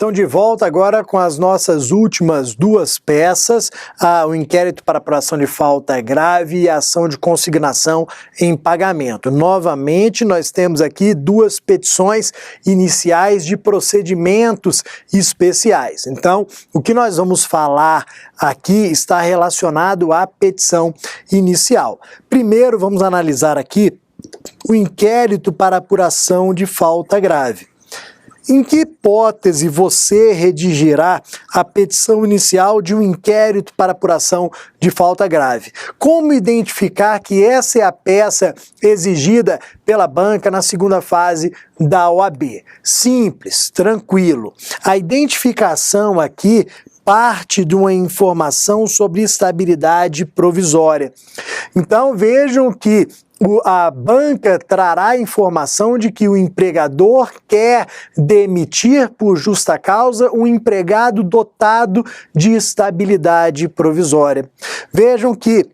Então, de volta agora com as nossas últimas duas peças, o inquérito para apuração de falta grave e a ação de consignação em pagamento. Novamente, nós temos aqui duas petições iniciais de procedimentos especiais. Então, o que nós vamos falar aqui está relacionado à petição inicial. Primeiro, vamos analisar aqui o inquérito para apuração de falta grave. Em que hipótese você redigirá a petição inicial de um inquérito para apuração de falta grave? Como identificar que essa é a peça exigida pela banca na segunda fase da OAB? Simples, tranquilo. A identificação aqui parte de uma informação sobre estabilidade provisória. Então vejam que a banca trará a informação de que o empregador quer demitir por justa causa um empregado dotado de estabilidade provisória. Vejam que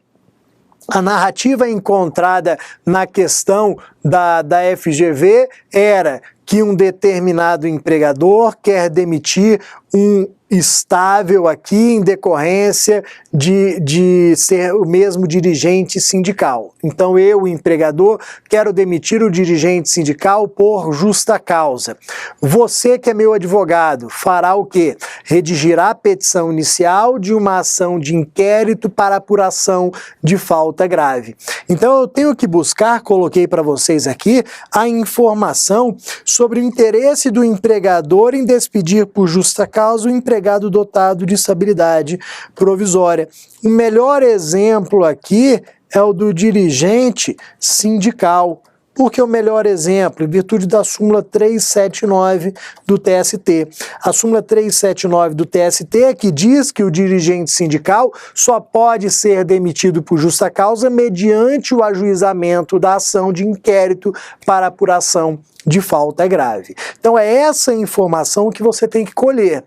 a narrativa encontrada na questão da FGV era que um determinado empregador quer demitir um estável aqui em decorrência de ser o mesmo dirigente sindical. Então eu, o empregador, quero demitir o dirigente sindical por justa causa. Você que é meu advogado fará o quê? Redigirá a petição inicial de uma ação de inquérito para apuração de falta grave. Então eu tenho que buscar, coloquei para vocês aqui, a informação sobre o interesse do empregador em despedir por justa causa o empregado dotado de estabilidade provisória. O melhor exemplo aqui é o do dirigente sindical. Por que o melhor exemplo? Em virtude da súmula 379 do TST. A súmula 379 do TST é que diz que o dirigente sindical só pode ser demitido por justa causa mediante o ajuizamento da ação de inquérito para apuração de falta grave. Então é essa informação que você tem que colher.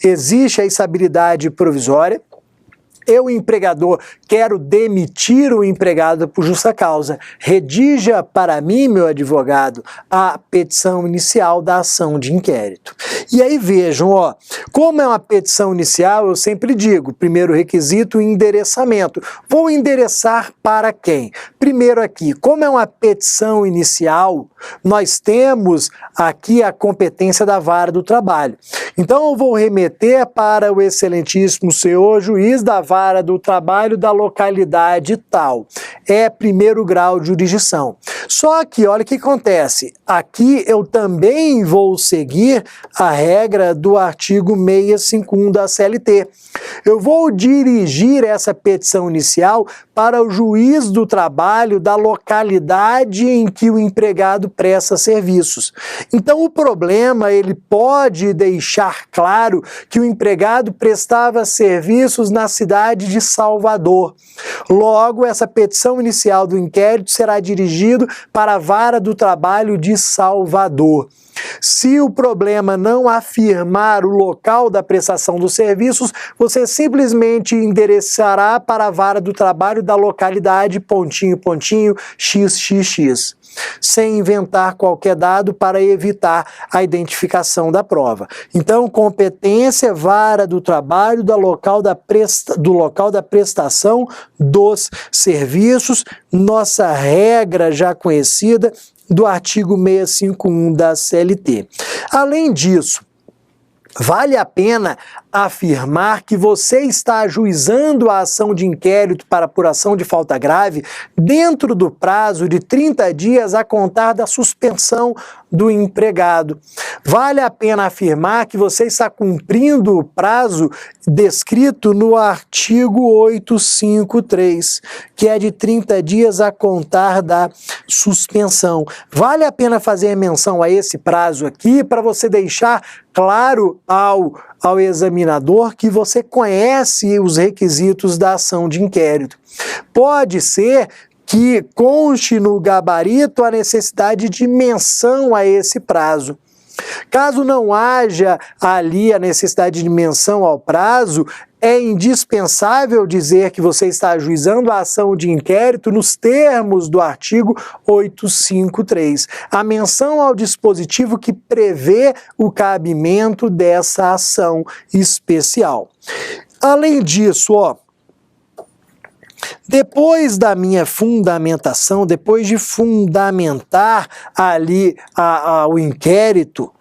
Existe a estabilidade provisória. Eu, empregador, quero demitir o empregado por justa causa. Redija para mim, meu advogado, a petição inicial da ação de inquérito. E aí vejam, ó, como é uma petição inicial, eu sempre digo, primeiro requisito, endereçamento. Vou endereçar para quem? Primeiro aqui, como é uma petição inicial, nós temos aqui a competência da vara do trabalho. Então eu vou remeter para o excelentíssimo senhor juiz da vara do trabalho da localidade tal. É primeiro grau de jurisdição. Só que olha o que acontece. Aqui eu também vou seguir a regra do artigo 651 da CLT. Eu vou dirigir essa petição inicial para o juiz do trabalho da localidade em que o empregado presta serviços. Então o problema, ele pode deixar claro que o empregado prestava serviços na cidade de Salvador. Logo, essa petição inicial do inquérito será dirigida para a vara do trabalho de Salvador. Se o problema não afirmar o local da prestação dos serviços, você simplesmente endereçará para a vara do trabalho da localidade ... XXX, sem inventar qualquer dado para evitar a identificação da prova. Então, competência, vara do trabalho do local da prestação dos serviços, nossa regra já conhecida do artigo 651 da CLT. Além disso, vale a pena afirmar que você está ajuizando a ação de inquérito para apuração de falta grave dentro do prazo de 30 dias a contar da suspensão do empregado. Vale a pena afirmar que você está cumprindo o prazo descrito no artigo 853, que é de 30 dias a contar da suspensão. Vale a pena fazer menção a esse prazo aqui para você deixar claro ao examinador que você conhece os requisitos da ação de inquérito. Pode ser que conste no gabarito a necessidade de menção a esse prazo. Caso não haja ali a necessidade de menção ao prazo, é indispensável dizer que você está ajuizando a ação de inquérito nos termos do artigo 853. A menção ao dispositivo que prevê o cabimento dessa ação especial. Além disso, depois da minha fundamentação, depois de fundamentar ali o inquérito,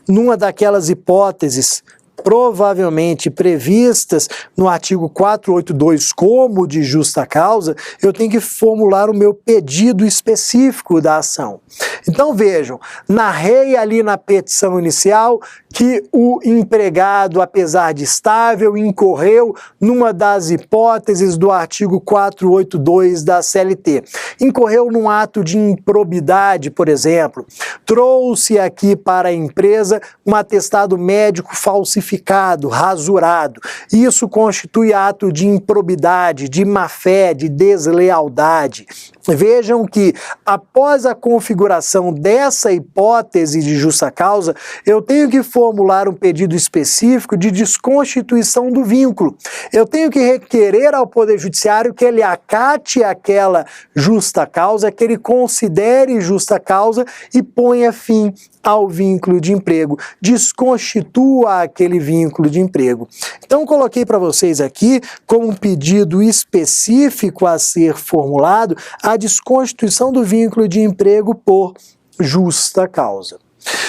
numa daquelas hipóteses provavelmente previstas no artigo 482 como de justa causa, eu tenho que formular o meu pedido específico da ação. Então vejam, narrei ali na petição inicial que o empregado, apesar de estável, incorreu numa das hipóteses do artigo 482 da CLT. Incorreu num ato de improbidade, por exemplo. Trouxe aqui para a empresa um atestado médico falsificado, rasurado. Isso constitui ato de improbidade, de má-fé, de deslealdade. Vejam que, após a configuração dessa hipótese de justa causa, eu tenho que formular um pedido específico de desconstituição do vínculo. Eu tenho que requerer ao Poder Judiciário que ele acate aquela justa causa, que ele considere justa causa e ponha fim ao vínculo de emprego, desconstitua aquele vínculo de emprego. Então, coloquei para vocês aqui, como um pedido específico a ser formulado, a desconstituição do vínculo de emprego por justa causa.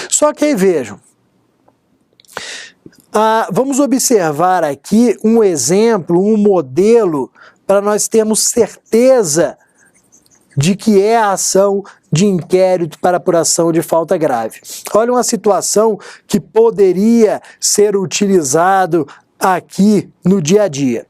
Só que aí vejam, vamos observar aqui um exemplo, um modelo, para nós termos certeza de que é a ação de inquérito para apuração de falta grave. Olha uma situação que poderia ser utilizado aqui no dia a dia.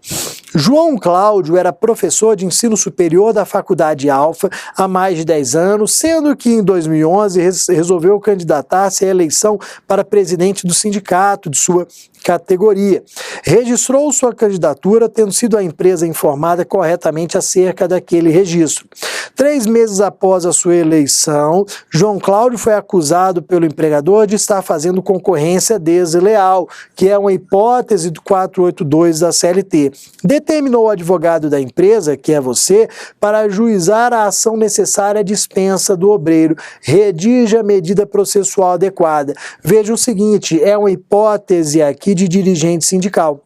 João Cláudio era professor de ensino superior da Faculdade Alfa há mais de 10 anos, sendo que em 2011 resolveu candidatar-se à eleição para presidente do sindicato de sua categoria. Registrou sua candidatura, tendo sido a empresa informada corretamente acerca daquele registro. 3 meses após a sua eleição, João Cláudio foi acusado pelo empregador de estar fazendo concorrência desleal, que é uma hipótese do 482 da CLT. Determinou o advogado da empresa, que é você, para ajuizar a ação necessária à dispensa do obreiro. Redige a medida processual adequada. Veja o seguinte, é uma hipótese aqui de dirigente sindical.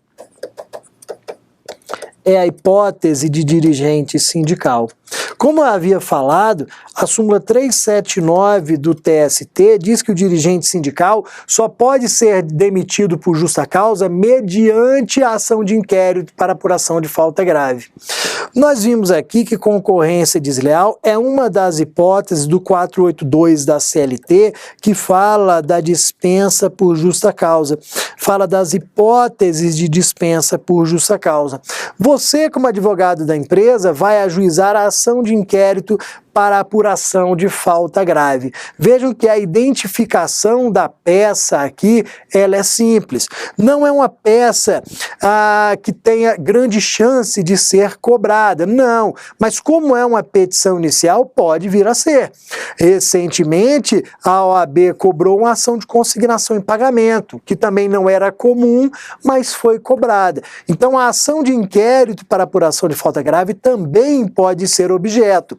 É a hipótese de dirigente sindical. Como eu havia falado, a súmula 379 do TST diz que o dirigente sindical só pode ser demitido por justa causa mediante a ação de inquérito para apuração de falta grave. Nós vimos aqui que concorrência desleal é uma das hipóteses do 482 da CLT que fala da dispensa por justa causa, fala das hipóteses de dispensa por justa causa. Você, como advogado da empresa, vai ajuizar a ação de inquérito para apuração de falta grave. Vejam que a identificação da peça aqui, ela é simples. Não é uma peça que tenha grande chance de ser cobrada, não. Mas como é uma petição inicial, pode vir a ser. Recentemente, a OAB cobrou uma ação de consignação em pagamento, que também não era comum, mas foi cobrada. Então, a ação de inquérito para apuração de falta grave também pode ser objeto.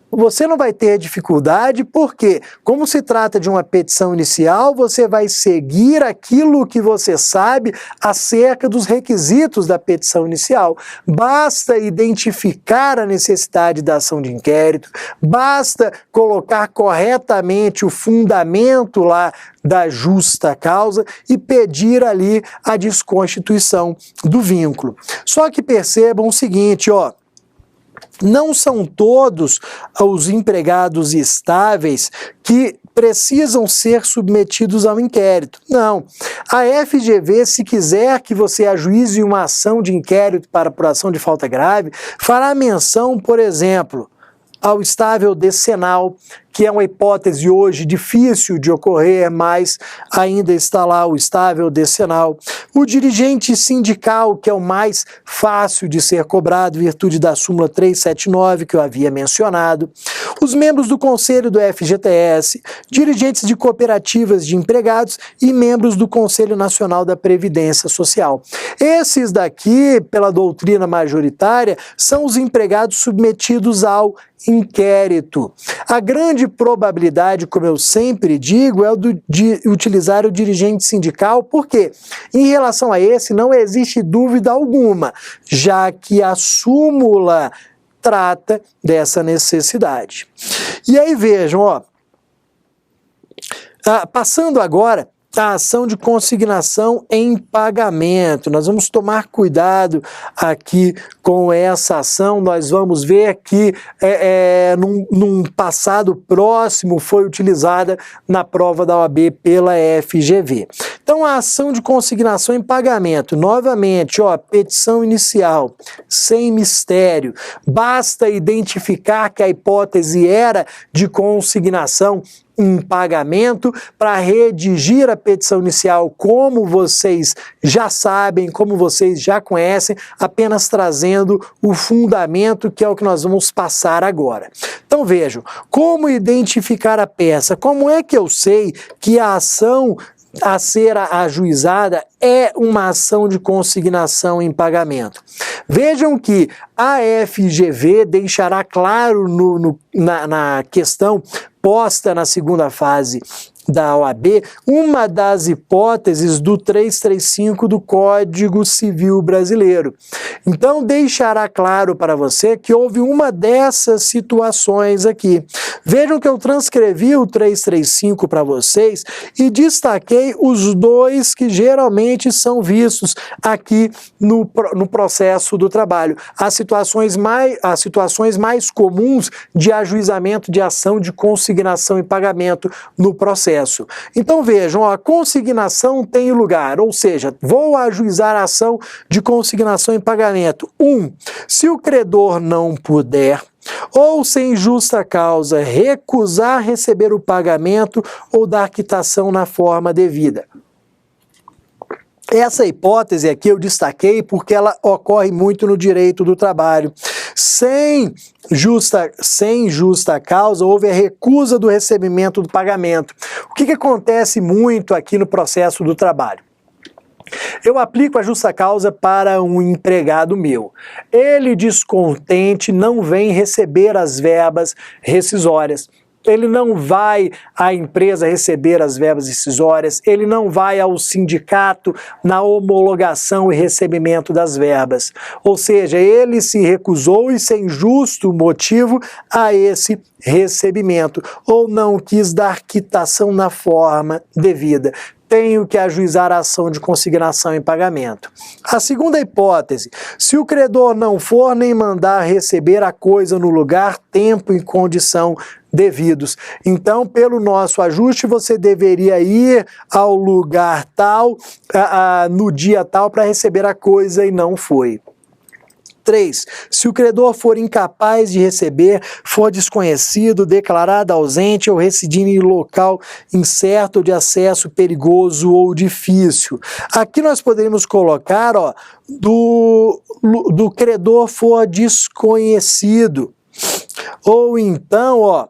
Você não vai ter dificuldade porque, como se trata de uma petição inicial, você vai seguir aquilo que você sabe acerca dos requisitos da petição inicial. Basta identificar a necessidade da ação de inquérito, basta colocar corretamente o fundamento lá da justa causa e pedir ali a desconstituição do vínculo. Só que percebam o seguinte, não são todos os empregados estáveis que precisam ser submetidos ao inquérito. Não. A FGV, se quiser que você ajuize uma ação de inquérito para apuração de falta grave, fará menção, por exemplo, ao estável decenal, que é uma hipótese hoje difícil de ocorrer, mas ainda está lá o estável decenal. O dirigente sindical, que é o mais fácil de ser cobrado, em virtude da súmula 379, que eu havia mencionado. Os membros do Conselho do FGTS, dirigentes de cooperativas de empregados e membros do Conselho Nacional da Previdência Social. Esses daqui, pela doutrina majoritária, são os empregados submetidos ao inquérito. A grande probabilidade, como eu sempre digo, é de utilizar o dirigente sindical, porque em relação a esse não existe dúvida alguma, já que a súmula trata dessa necessidade. E aí vejam, ó, passando agora a ação de consignação em pagamento. Nós vamos tomar cuidado aqui com essa ação. Nós vamos ver que num passado próximo foi utilizada na prova da OAB pela FGV. Então, a ação de consignação em pagamento, novamente, ó, petição inicial, sem mistério. Basta identificar que a hipótese era de consignação em pagamento. Para redigir a petição inicial, como vocês já sabem, como vocês já conhecem, apenas trazendo o fundamento, que é o que nós vamos passar agora. Então vejam, como identificar a peça? Como é que eu sei que a ação a ser ajuizada é uma ação de consignação em pagamento? Vejam que a FGV deixará claro na questão posta na segunda fase da OAB, uma das hipóteses do 335 do Código Civil Brasileiro. Então, deixará claro para você que houve uma dessas situações aqui. Vejam que eu transcrevi o 335 para vocês e destaquei os dois que geralmente são vistos aqui no processo do trabalho. As situações mais comuns de ajuizamento de ação de consignação e pagamento no processo. Então vejam, a consignação tem lugar, ou seja, vou ajuizar a ação de consignação em pagamento. 1. Se o credor não puder, ou sem justa causa, recusar receber o pagamento ou dar quitação na forma devida. Essa hipótese aqui eu destaquei porque ela ocorre muito no direito do trabalho. Sem justa causa, houve a recusa do recebimento do pagamento. O que acontece muito aqui no processo do trabalho? Eu aplico a justa causa para um empregado meu. Ele, descontente, não vem receber as verbas rescisórias. Ele não vai à empresa receber as verbas rescisórias, ele não vai ao sindicato na homologação e recebimento das verbas. Ou seja, ele se recusou e sem justo motivo a esse recebimento, ou não quis dar quitação na forma devida. Tenho que ajuizar a ação de consignação em pagamento. A segunda hipótese, se o credor não for nem mandar receber a coisa no lugar, tempo e condição devidos. Então, pelo nosso ajuste, você deveria ir ao lugar tal, no dia tal, para receber a coisa e não foi. 3. Se o credor for incapaz de receber, for desconhecido, declarado ausente ou residindo em local incerto, de acesso perigoso ou difícil. Aqui nós poderíamos colocar, ó, do credor for desconhecido. Ou então, ó,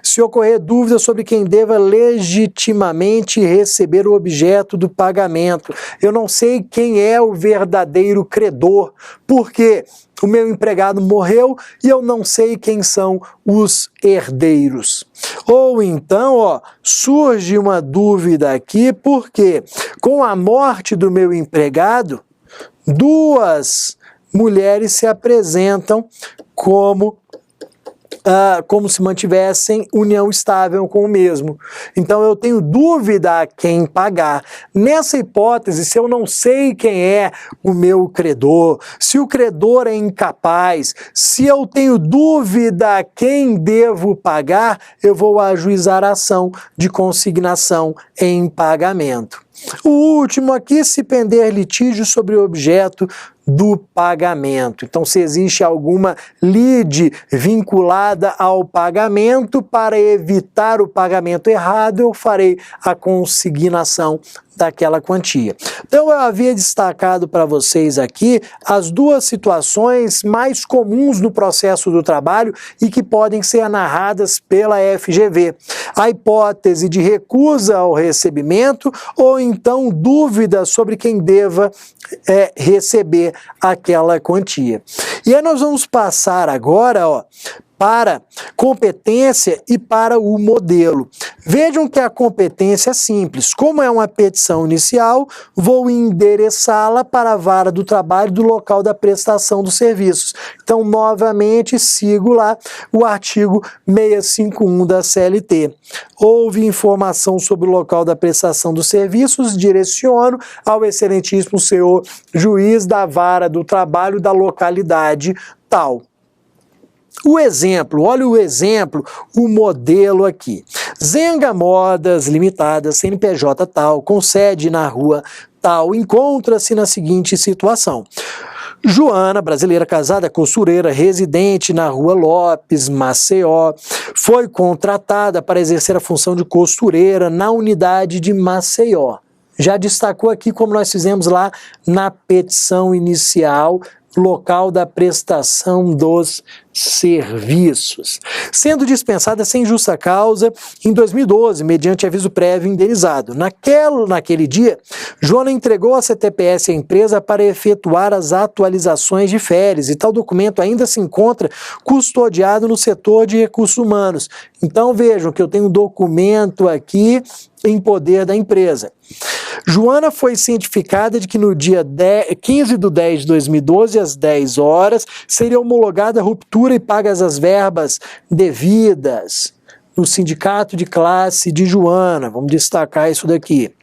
se ocorrer dúvida sobre quem deva legitimamente receber o objeto do pagamento. Eu não sei quem é o verdadeiro credor, porque o meu empregado morreu e eu não sei quem são os herdeiros. Ou então, ó, surge uma dúvida aqui, porque com a morte do meu empregado, 2 mulheres se apresentam como se mantivessem união estável com o mesmo. Então eu tenho dúvida a quem pagar. Nessa hipótese, se eu não sei quem é o meu credor, se o credor é incapaz, se eu tenho dúvida a quem devo pagar, eu vou ajuizar a ação de consignação em pagamento. O último aqui, se pender litígio sobre o objeto do pagamento. Então, se existe alguma lide vinculada ao pagamento, para evitar o pagamento errado, eu farei a consignação daquela quantia. Então, eu havia destacado para vocês aqui as duas situações mais comuns no processo do trabalho e que podem ser narradas pela FGV. A hipótese de recusa ao recebimento ou então dúvida sobre quem deva receber aquela quantia. E aí nós vamos passar agora, para competência e para o modelo. Vejam que a competência é simples. Como é uma petição inicial, vou endereçá-la para a vara do trabalho do local da prestação dos serviços. Então, novamente, sigo lá o artigo 651 da CLT. Houve informação sobre o local da prestação dos serviços, direciono ao excelentíssimo senhor juiz da vara do trabalho da localidade tal. O exemplo, olha o exemplo, o modelo aqui. Zenga Modas Limitada, CNPJ tal, com sede na rua tal, encontra-se na seguinte situação. Joana, brasileira, casada, costureira, residente na rua Lopes, Maceió, foi contratada para exercer a função de costureira na unidade de Maceió. Já destacou aqui, como nós fizemos lá na petição inicial, local da prestação dos serviços. Sendo dispensada sem justa causa em 2012, mediante aviso prévio indenizado. Naquele dia, Joana entregou a CTPS à empresa para efetuar as atualizações de férias e tal documento ainda se encontra custodiado no setor de recursos humanos. Então vejam que eu tenho um documento aqui em poder da empresa. Joana foi cientificada de que no dia 15 de 10 de 2012, às 10 horas, seria homologada a ruptura e pagas as verbas devidas no sindicato de classe de Joana. Vamos destacar isso daqui.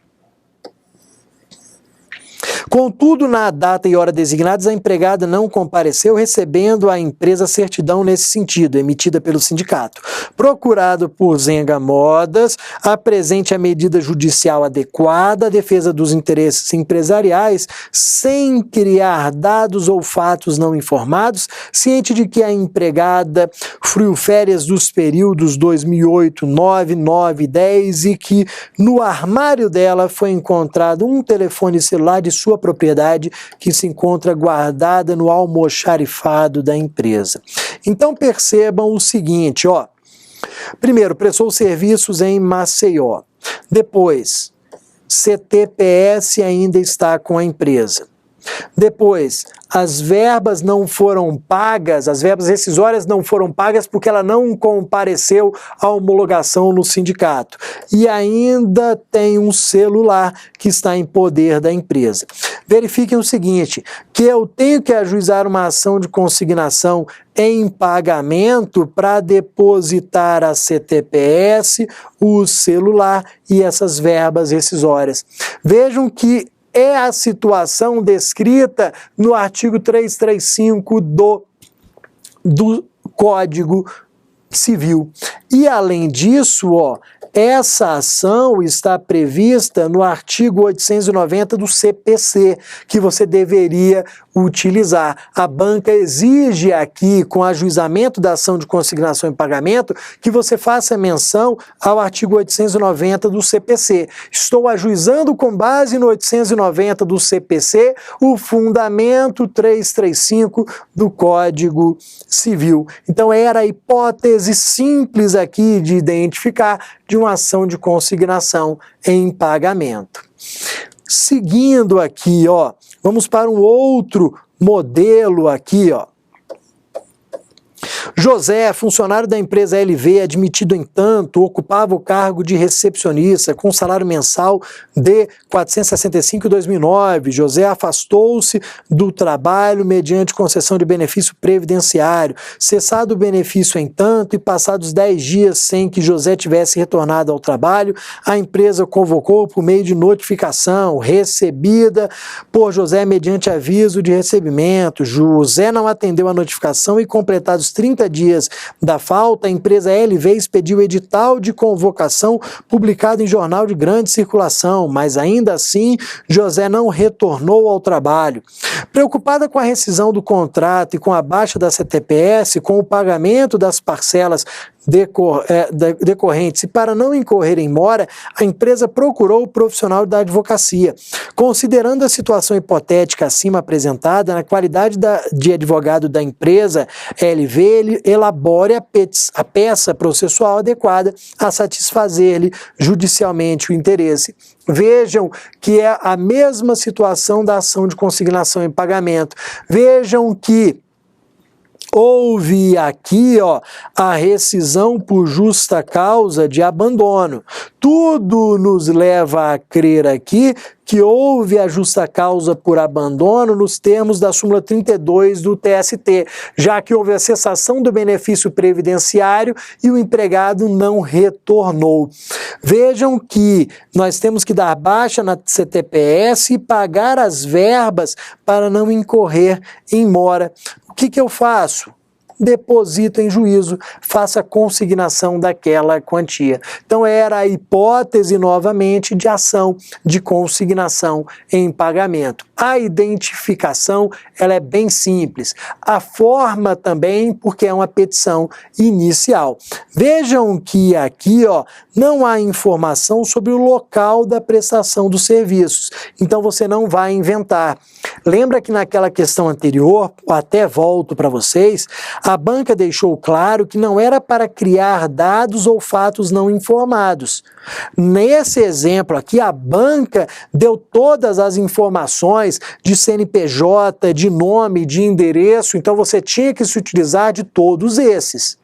Contudo, na data e hora designadas, a empregada não compareceu, recebendo a empresa certidão nesse sentido, emitida pelo sindicato. Procurado por Zenga Modas, apresente a medida judicial adequada à defesa dos interesses empresariais, sem criar dados ou fatos não informados, ciente de que a empregada fruiu férias dos períodos 2008, 9, 9, 10 e que no armário dela foi encontrado um telefone celular de sua propriedade que se encontra guardada no almoxarifado da empresa. Então percebam o seguinte, primeiro, prestou serviços em Maceió. Depois, CTPS ainda está com a empresa. Depois, as verbas não foram pagas, as verbas rescisórias não foram pagas porque ela não compareceu à homologação no sindicato. E ainda tem um celular que está em poder da empresa. Verifiquem o seguinte, que eu tenho que ajuizar uma ação de consignação em pagamento para depositar a CTPS, o celular e essas verbas rescisórias. Vejam que é a situação descrita no artigo 335 do Código Civil. E, além disso, essa ação está prevista no artigo 890 do CPC, que você deveria utilizar. A banca exige aqui, com ajuizamento da ação de consignação em pagamento, que você faça menção ao artigo 890 do CPC. Estou ajuizando com base no 890 do CPC o fundamento 335 do Código Civil. Então, era a hipótese simples aqui de identificar de uma ação de consignação em pagamento. Seguindo aqui, vamos para um outro modelo aqui, José, funcionário da empresa LV, admitido em tanto, ocupava o cargo de recepcionista com salário mensal de R$ 465 em 2009. José afastou-se do trabalho mediante concessão de benefício previdenciário. Cessado o benefício em tanto e passados 10 dias sem que José tivesse retornado ao trabalho, a empresa convocou por meio de notificação recebida por José mediante aviso de recebimento. José não atendeu a notificação e, completados 30 30 dias da falta, a empresa LV expediu edital de convocação publicado em jornal de grande circulação, mas ainda assim José não retornou ao trabalho. Preocupada com a rescisão do contrato e com a baixa da CTPS, com o pagamento das parcelas decorrentes e para não incorrer em mora, a empresa procurou o profissional da advocacia. Considerando a situação hipotética acima apresentada, na qualidade de advogado da empresa LV, ele elabore a peça processual adequada a satisfazer-lhe judicialmente o interesse. Vejam que é a mesma situação da ação de consignação em pagamento. Vejam que houve aqui a rescisão por justa causa de abandono. Tudo nos leva a crer aqui que houve a justa causa por abandono nos termos da súmula 32 do TST, já que houve a cessação do benefício previdenciário e o empregado não retornou. Vejam que nós temos que dar baixa na CTPS e pagar as verbas para não incorrer em mora. O que eu faço? Deposito em juízo, faça consignação daquela quantia. Então era a hipótese novamente de ação de consignação em pagamento. A identificação, ela é bem simples. A forma também, porque é uma petição inicial. Vejam que aqui, não há informação sobre o local da prestação dos serviços. Então você não vai inventar. Lembra que naquela questão anterior, até volto para vocês, a banca deixou claro que não era para criar dados ou fatos não informados. Nesse exemplo aqui, a banca deu todas as informações de CNPJ, de nome, de endereço, então você tinha que se utilizar de todos esses.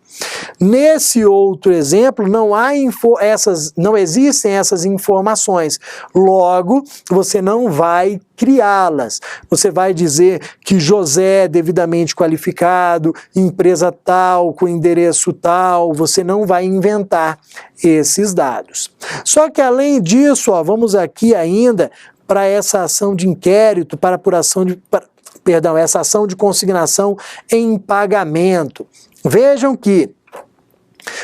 Nesse outro exemplo, não existem essas informações. Logo, você não vai criá-las. Você vai dizer que José é devidamente qualificado, empresa tal, com endereço tal, você não vai inventar esses dados. Só que além disso, vamos aqui ainda para essa ação de inquérito, para apuração de... essa ação de consignação em pagamento. Vejam que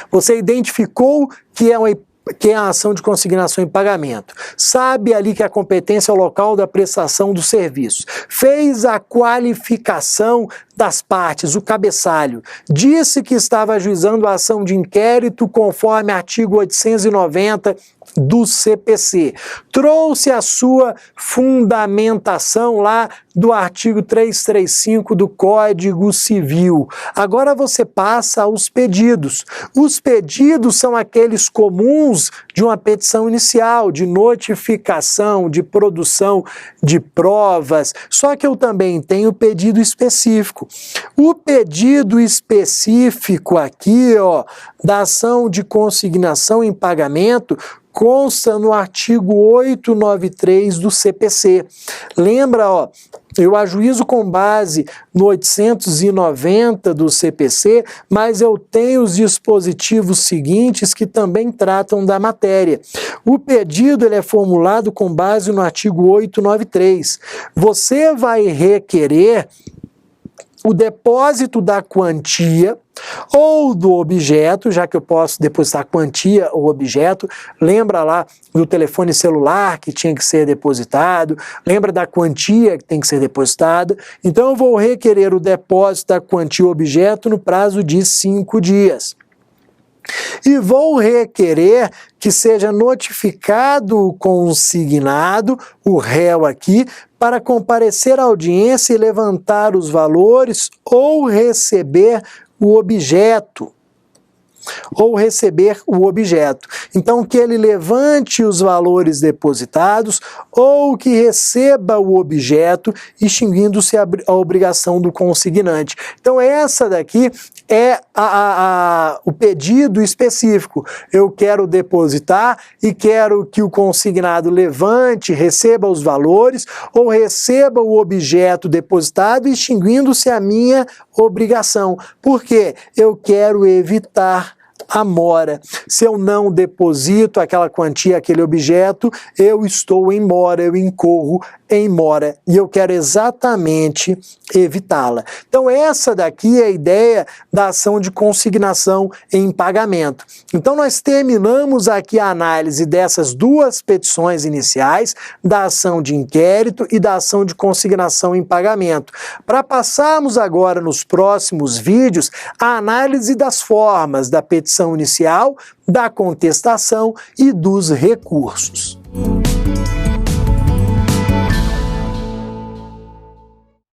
você identificou que é a ação de consignação em pagamento. Sabe ali que a competência é o local da prestação do serviço. Fez a qualificação das partes, o cabeçalho. Disse que estava ajuizando a ação de inquérito conforme artigo 890 do CPC. Trouxe a sua fundamentação lá do artigo 335 do Código Civil. Agora você passa aos pedidos. Os pedidos são aqueles comuns de uma petição inicial, de notificação, de produção de provas, só que eu também tenho pedido específico. O pedido específico aqui, da ação de consignação em pagamento, consta no artigo 893 do CPC. Lembra, eu ajuizo com base no 890 do CPC, mas eu tenho os dispositivos seguintes que também tratam da matéria. O pedido ele é formulado com base no artigo 893. Você vai requerer o depósito da quantia ou do objeto, já que eu posso depositar quantia ou objeto. Lembra lá do telefone celular que tinha que ser depositado, lembra da quantia que tem que ser depositada. Então eu vou requerer o depósito da quantia ou objeto no prazo de 5 dias. E vou requerer que seja notificado o consignado, o réu aqui, para comparecer à audiência e levantar os valores ou receber o objeto. Então, que ele levante os valores depositados ou que receba o objeto, extinguindo-se a obrigação do consignante. Então, essa daqui é o pedido específico. Eu quero depositar e quero que o consignado levante, receba os valores ou receba o objeto depositado, extinguindo-se a minha obrigação. Por quê? Eu quero evitar a mora. Se eu não deposito aquela quantia, aquele objeto, eu estou em mora, eu incorro em mora e eu quero exatamente evitá-la. Então essa daqui é a ideia da ação de consignação em pagamento. Então nós terminamos aqui a análise dessas duas petições iniciais, da ação de inquérito e da ação de consignação em pagamento. Para passarmos agora nos próximos vídeos a análise das formas da petição inicial, da contestação e dos recursos.